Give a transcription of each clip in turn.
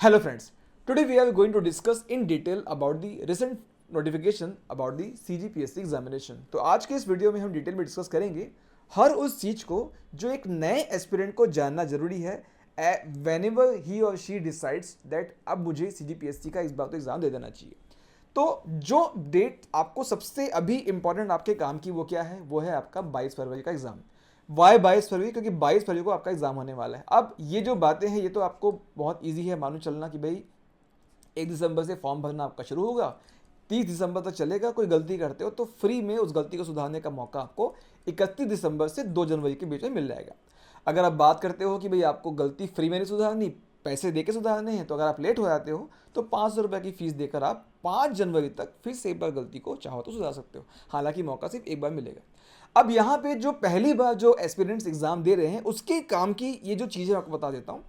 Hello friends, today we are going to discuss in detail about the recent notification about the CGPSC examination. तो आज के इस video में हम detail में डिस्कस करेंगे हर उस चीज़ को जो एक नए एस्पिरेंट को जानना जरूरी है whenever he or she decides that अब मुझे CGPSC का इस बार तो एग्ज़ाम दे देना चाहिए। तो जो डेट आपको सबसे अभी इंपॉर्टेंट आपके काम की वो क्या है, वो है आपका 22 फरवरी का एग्ज़ाम। वाई 22 फरवरी? क्योंकि 22 फरवरी को आपका एग्ज़ाम होने वाला है। अब ये जो बातें हैं ये तो आपको बहुत इजी है मालूम चलना कि भाई 1 दिसंबर से फॉर्म भरना आपका शुरू होगा, 30 दिसंबर तक चलेगा। कोई गलती करते हो तो फ्री में उस गलती को सुधारने का मौका आपको 31 दिसंबर से 2 जनवरी के बीच में मिल जाएगा। अगर आप बात करते हो कि भाई आपको गलती फ्री में नहीं सुधारनी, पैसे देके सुधारने हैं, तो अगर आप लेट हो जाते हो तो 500 रुपये की फीस देकर आप 5 जनवरी तक फिर से एक बार गलती को चाहो तो सुधार सकते हो। हालांकि मौका सिर्फ एक बार मिलेगा। अब यहाँ पे जो पहली बार जो एस्पिरेंट्स एग्जाम दे रहे हैं उसके काम की ये जो चीज़ें आपको बता देता हूँ।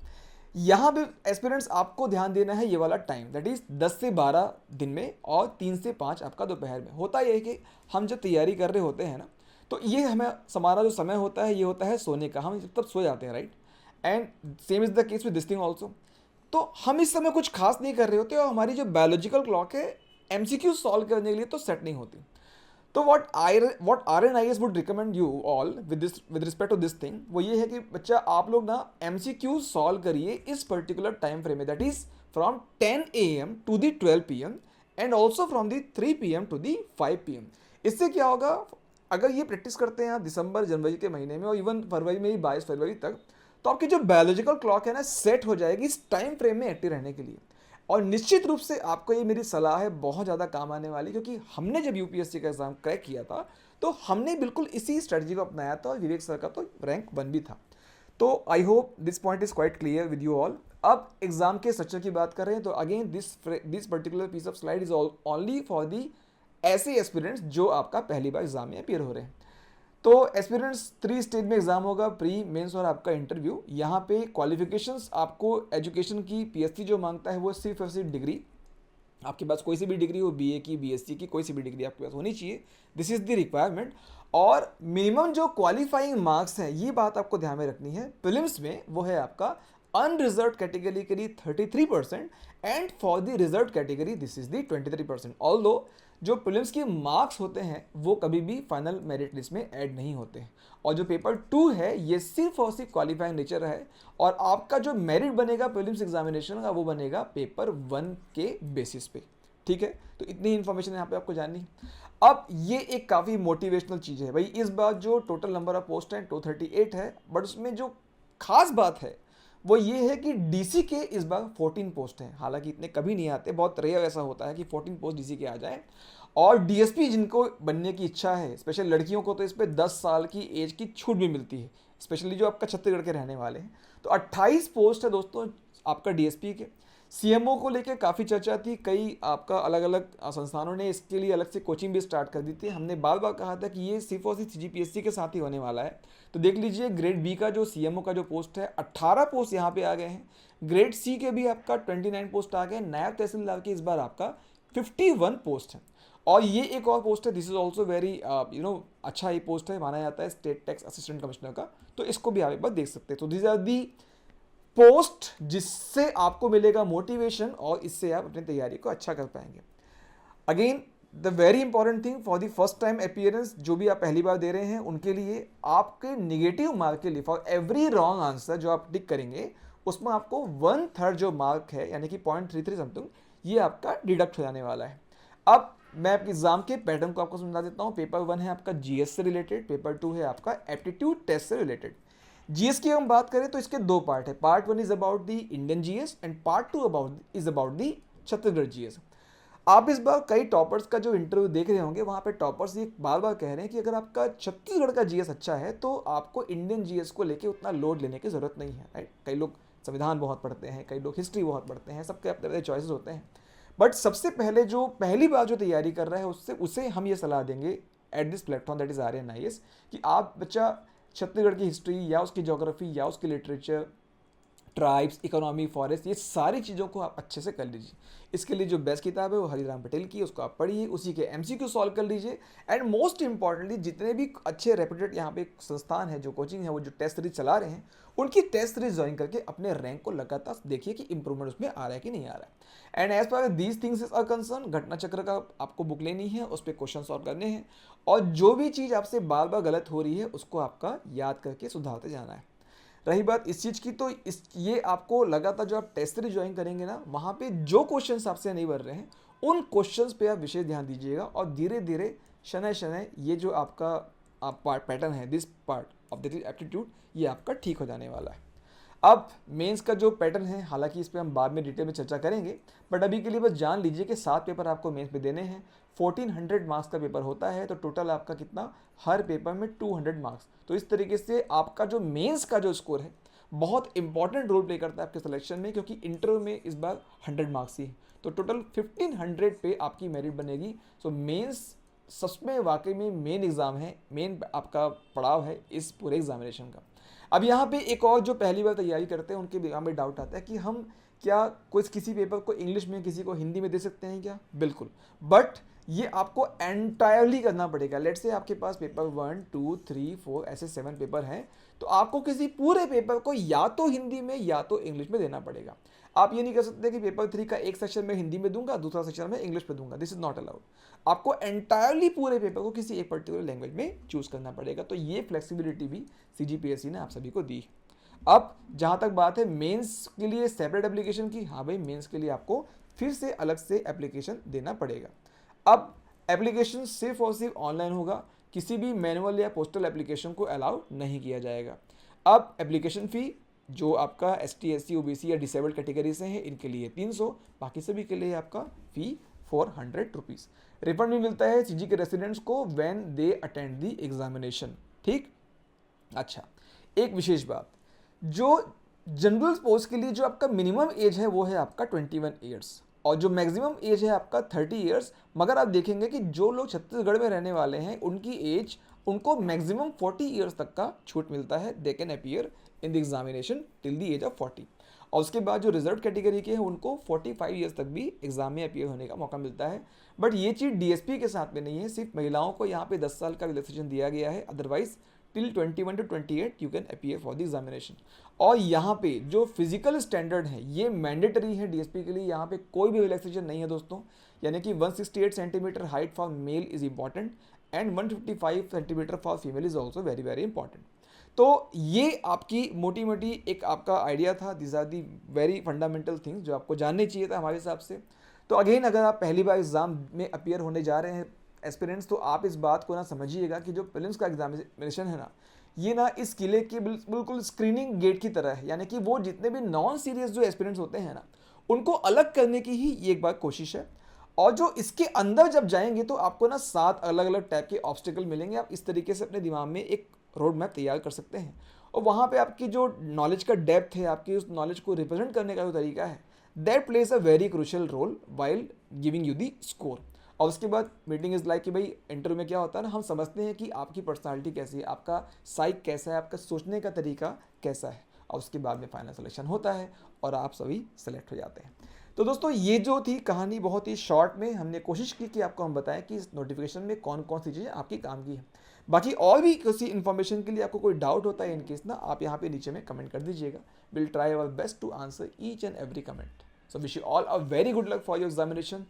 यहाँ पे एस्पिरेंट्स आपको ध्यान देना है ये वाला टाइम, दैट इज 10 से 12 दिन में और 3 से 5 आपका दोपहर में। होता यह है कि हम जब तैयारी कर रहे होते हैं ना, तो ये हमें हमारा जो समय होता है ये होता है सोने का। हम जब तक सो जाते हैं, right, and same is the case with this thing also. तो हम इस समय कुछ खास नहीं कर रहे होते और हमारी जो बायोलॉजिकल क्लॉक है एमसीक्यू सॉल्व करने के लिए तो सेट नहीं होती। तो what RNIS would recommend you all with respect to this thing, वो ये है कि बच्चा आप लोग ना MCQ सॉल्व करिए इस पर्टिकुलर टाइम फ्रेम में, that is from 10 AM to the 12 PM and also from the 3 PM to the 5 PM। इससे क्या होगा, अगर ये प्रैक्टिस करते हैं आप दिसंबर जनवरी के महीने में और इवन फरवरी में ही 22 फरवरी तक, तो आपकी जो बायोलॉजिकल क्लॉक है ना सेट हो जाएगी इस टाइम फ्रेम में एक्टिव रहने के लिए। और निश्चित रूप से आपको ये मेरी सलाह है बहुत ज़्यादा काम आने वाली, क्योंकि हमने जब यूपीएससी का एग्जाम क्रैक किया था तो हमने बिल्कुल इसी स्ट्रेटजी को अपनाया था और विवेक सर का तो रैंक 1 भी था। तो I hope this point is quite clear with you all. अब एग्जाम के स्ट्रक्चर की बात कर रहे हैं तो again this particular piece of slide is only for the ऐसे एस्पिरेंट्स जो आपका पहली बार एग्जाम में अपियर हो रहे हैं। तो एस्पिरेंट्स 3 स्टेज में एग्जाम होगा, प्री, मेंस और आपका इंटरव्यू। यहाँ पे क्वालिफिकेशंस आपको एजुकेशन की पीएससी जो मांगता है वो सिर्फ और सिर्फ डिग्री, आपके पास कोई सी भी डिग्री हो, बीए की, बीएससी की, कोई सी भी डिग्री आपके पास होनी चाहिए। This is the requirement. और मिनिमम जो क्वालिफाइंग मार्क्स हैं ये बात आपको ध्यान में रखनी है। प्रीलिम्स में वो है आपका अनरिजर्व कैटेगरी के लिए 33% and for the reserve category this is the 23%। Although जो प्रीलिम्स के मार्क्स होते हैं वो कभी भी फाइनल मेरिट लिस्ट में ऐड नहीं होते हैं। और जो पेपर 2 है ये सिर्फ और सिर्फ क्वालिफाइंग नेचर है और आपका जो मेरिट बनेगा प्रीलिम्स एग्जामिनेशन का वो बनेगा पेपर 1 के बेसिस पे। ठीक है, तो इतनी इन्फॉर्मेशन यहाँ पे आपको जाननी। अब ये एक काफ़ी मोटिवेशनल चीज़ है भाई। इस बार जो टोटल नंबर ऑफ पोस्ट है 238 है, बट उसमें जो खास बात है वो ये है कि डीसी के इस बार 14 पोस्ट हैं। हालांकि इतने कभी नहीं आते, बहुत रेयर ऐसा होता है कि 14 पोस्ट डीसी के आ जाए। और डीएसपी जिनको बनने की इच्छा है, स्पेशल लड़कियों को, तो इस पर 10 साल की एज की छूट भी मिलती है, स्पेशली जो आपका छत्तीसगढ़ के रहने वाले हैं। तो 28 पोस्ट है दोस्तों आपका डीएसपी के। सीएमओ को लेकर काफ़ी चर्चा थी, कई आपका अलग अलग संस्थानों ने इसके लिए अलग से कोचिंग भी स्टार्ट कर दी थी। हमने बार बार कहा था कि ये सिर्फ और सिर्फ सीजीपीएससी के साथ ही होने वाला है। तो देख लीजिए ग्रेड बी का जो सीएमओ का जो पोस्ट है 18 पोस्ट यहाँ पे आ गए हैं। ग्रेड सी के भी आपका 29 पोस्ट आ गए। नायब तहसीलदार के इस बार आपका 51 पोस्ट है। और ये एक और पोस्ट है, दिस इज ऑल्सो वेरी अच्छा ही पोस्ट है माना जाता है, स्टेट टैक्स असिस्टेंट कमिश्नर का। तो इसको भी आप एक बार देख सकते हैं। तो दिस आर दी पोस्ट जिससे आपको मिलेगा मोटिवेशन और इससे आप अपनी तैयारी को अच्छा कर पाएंगे। Again the very important thing for the first time appearance, जो भी आप पहली बार दे रहे हैं उनके लिए आपके निगेटिव मार्क के लिए फॉर एवरी रॉन्ग आंसर जो आप टिक करेंगे उसमें आपको 1/3 जो मार्क है यानी कि 0.33 समथिंग ये आपका डिडक्ट हो जाने वाला है। अब मैं आपके एग्जाम के पैटर्न को आपको समझा देता हूँ। पेपर 1 है आपका जीएस से रिलेटेड, पेपर 2 है आपका एप्टीट्यूड टेस्ट से रिलेटेड। जीएस की हम बात करें तो इसके 2 पार्ट है। Part 1 is about the Indian GS and part 2 is about the Chhattisgarh GS. आप इस बार कई टॉपर्स का जो इंटरव्यू देख रहे होंगे वहाँ पे टॉपर्स ये बार बार कह रहे हैं कि अगर आपका छत्तीसगढ़ का जीएस अच्छा है तो आपको इंडियन जीएस को लेके उतना लोड लेने की ज़रूरत नहीं है, राइट। कई लोग संविधान बहुत पढ़ते हैं, कई लोग हिस्ट्री बहुत पढ़ते हैं, सबके अपने अपने चॉइसेस होते हैं। बट सबसे पहले जो पहली बार जो तैयारी कर रहा है उसे हम ये सलाह देंगे at this platform that is RNIS कि आप बच्चा छत्तीसगढ़ की हिस्ट्री या उसकी ज्योग्राफी या उसकी लिटरेचर ट्राइब्स, इकोनॉमी, फॉरेस्ट, ये सारी चीज़ों को आप अच्छे से कर लीजिए। इसके लिए जो बेस्ट किताब है वो हरिराम पटेल की, उसको आप पढ़िए, उसी के एमसीक्यू सॉल्व कर लीजिए। एंड मोस्ट इंपॉर्टेंटली जितने भी अच्छे रेप्यूटेड यहाँ पे संस्थान है, जो कोचिंग है, वो जो टेस्ट सीरीज चला रहे हैं, उनकी टेस्ट सीरीज ज्वाइन करके अपने रैंक को लगातार देखिए कि इंप्रूवमेंट उसमें आ रहा है कि नहीं आ रहा है। And as per these things is are concern, घटना चक्र का आपको बुक लेनी है, उस पर क्वेश्चन सॉल्व करने हैं, और जो भी चीज़ आपसे बार बार गलत हो रही है उसको आपका याद करके सुधारते जाना है। रही बात इस चीज़ की, तो ये आपको लगातार जो आप टेस्ट सीरीज ज्वाइन करेंगे ना, वहाँ पे जो क्वेश्चंस आपसे नहीं बन रहे हैं उन क्वेश्चंस पे आप विशेष ध्यान दीजिएगा, और धीरे धीरे शनै शनै ये जो आपका पैटर्न है, this part of the aptitude, ये आपका ठीक हो जाने वाला है। अब मेंस का जो पैटर्न है, हालांकि इस पर हम बाद में डिटेल में चर्चा करेंगे, बट अभी के लिए बस जान लीजिए कि 7 पेपर आपको मेंस में देने हैं, 1400 मार्क्स का पेपर होता है, तो टोटल आपका कितना, हर पेपर में 200 मार्क्स। तो इस तरीके से आपका जो मेंस का जो स्कोर है बहुत इंपॉर्टेंट रोल प्ले करता है आपके सिलेक्शन में, क्योंकि इंटरव्यू में इस बार 100 मार्क्स ही है, तो टोटल 1500 पे आपकी मेरिट बनेगी। सो मेंस सच में वाकई में मेन एग्ज़ाम है, मेन आपका पड़ाव है इस पूरे एग्जामिनेशन का। अब यहाँ पे एक और जो पहली बार तैयारी करते हैं उनके दिमाग में डाउट आता है कि हम क्या किसी पेपर को इंग्लिश में, किसी को हिंदी में दे सकते हैं क्या? बिल्कुल, बट ये आपको एंटायरली करना पड़ेगा। लेट्स से आपके पास पेपर 1, 2, 3, 4 ऐसे 7 पेपर हैं, तो आपको किसी पूरे पेपर को या तो हिंदी में या तो इंग्लिश में देना पड़ेगा। आप ये नहीं कर सकते कि पेपर 3 का एक सेक्शन में हिंदी में दूंगा, दूसरा सेक्शन में इंग्लिश में दूंगा, दिस इज नॉट अलाउड। आपको एंटायरली पूरे पेपर को किसी एक पर्टिकुलर लैंग्वेज में चूज करना पड़ेगा। तो ये फ्लेक्सिबिलिटी भी सीजीपीएससी ने आप सभी को दी। अब जहाँ तक बात है मेंस के लिए सेपरेट एप्लीकेशन की, हाँ भाई, मेंस के लिए आपको फिर से अलग से एप्लीकेशन देना पड़ेगा। अब एप्लीकेशन सिर्फ और सिर्फ ऑनलाइन होगा, किसी भी मैनुअल या पोस्टल एप्लीकेशन को अलाउ नहीं किया जाएगा। अब एप्लीकेशन फ़ी जो आपका ST, SC, OBC या डिसेबल्ड कैटेगरी से है, इनके लिए 300, बाकी सभी के लिए आपका फ़ी 400 रुपीज़। रिफंड भी मिलता है CG के रेसिडेंट्स को when they attend the examination. ठीक, अच्छा, एक विशेष बात, जो जनरल पोस्ट के लिए जो आपका मिनिमम एज है वो है आपका 21 ईयर्स, और जो मैक्सिमम एज है आपका 30 ईयर्स। मगर आप देखेंगे कि जो लोग छत्तीसगढ़ में रहने वाले हैं उनकी एज, उनको मैक्सिमम 40 ईयर्स तक का छूट मिलता है, they can appear in the examination till the age of 40। और उसके बाद जो रिजर्व कैटेगरी के हैं उनको 45 ईयर्स तक भी एग्जाम में अपीयर होने का मौका मिलता है। बट ये चीज़ DSP के साथ में नहीं है, सिर्फ महिलाओं को यहाँ पे 10 साल का रिलैक्सेशन दिया गया है, otherwise till 21 to 28 you can appear for the examination. और यहाँ पे जो फिजिकल स्टैंडर्ड है ये मैंडेटरी है DSP के लिए, यहाँ पे कोई भी रिलैक्सेशन नहीं है दोस्तों। यानी कि 168 centimetre height for male is important and 155 centimetre for female is also very very important. तो ये आपकी मोटी मोटी एक आपका आइडिया था, this are the very fundamental things जो आपको जानने चाहिए था हमारे हिसाब से। तो अगेन, अगर आप पहली बार एग्जाम में अपीयर होने जा रहे हैं एस्पिरेंट्स, तो आप इस बात को ना समझिएगा कि जो प्रीलिम्स का एग्जामिनेशन है ना, ये ना इस किले की बिल्कुल स्क्रीनिंग गेट की तरह है। यानी कि वो जितने भी नॉन सीरियस जो एस्पिरेंट्स होते हैं ना, उनको अलग करने की ही ये एक बार कोशिश है। और जो इसके अंदर जब जाएंगे तो आपको ना 7 अलग अलग टाइप के ऑब्स्टिकल मिलेंगे। आप इस तरीके से अपने दिमाग में एक रोड मैप तैयार कर सकते हैं, और वहाँ पे आपकी जो नॉलेज का डेप्थ है, आपकी उस नॉलेज को रिप्रेजेंट करने का जो तरीका है, that plays a very crucial role while giving you the score. और उसके बाद मीटिंग इज लाइक कि भाई इंटरव्यू में क्या होता है ना, हम समझते हैं कि आपकी पर्सनालिटी कैसी है, आपका साइक कैसा है, आपका सोचने का तरीका कैसा है, और उसके बाद में फाइनल सिलेक्शन होता है और आप सभी सेलेक्ट हो जाते हैं। तो दोस्तों, ये जो थी कहानी बहुत ही शॉर्ट में हमने कोशिश की कि आपको हम बताएं कि इस नोटिफिकेशन में कौन कौन सी चीज़ें आपकी काम की है। बाकी और भी किसी इन्फॉर्मेशन के लिए आपको कोई डाउट होता है इन केस ना, आप यहाँ पे नीचे में कमेंट कर दीजिएगा। Will try our best to answer each and every comment. So wish you all a very good luck for your examination.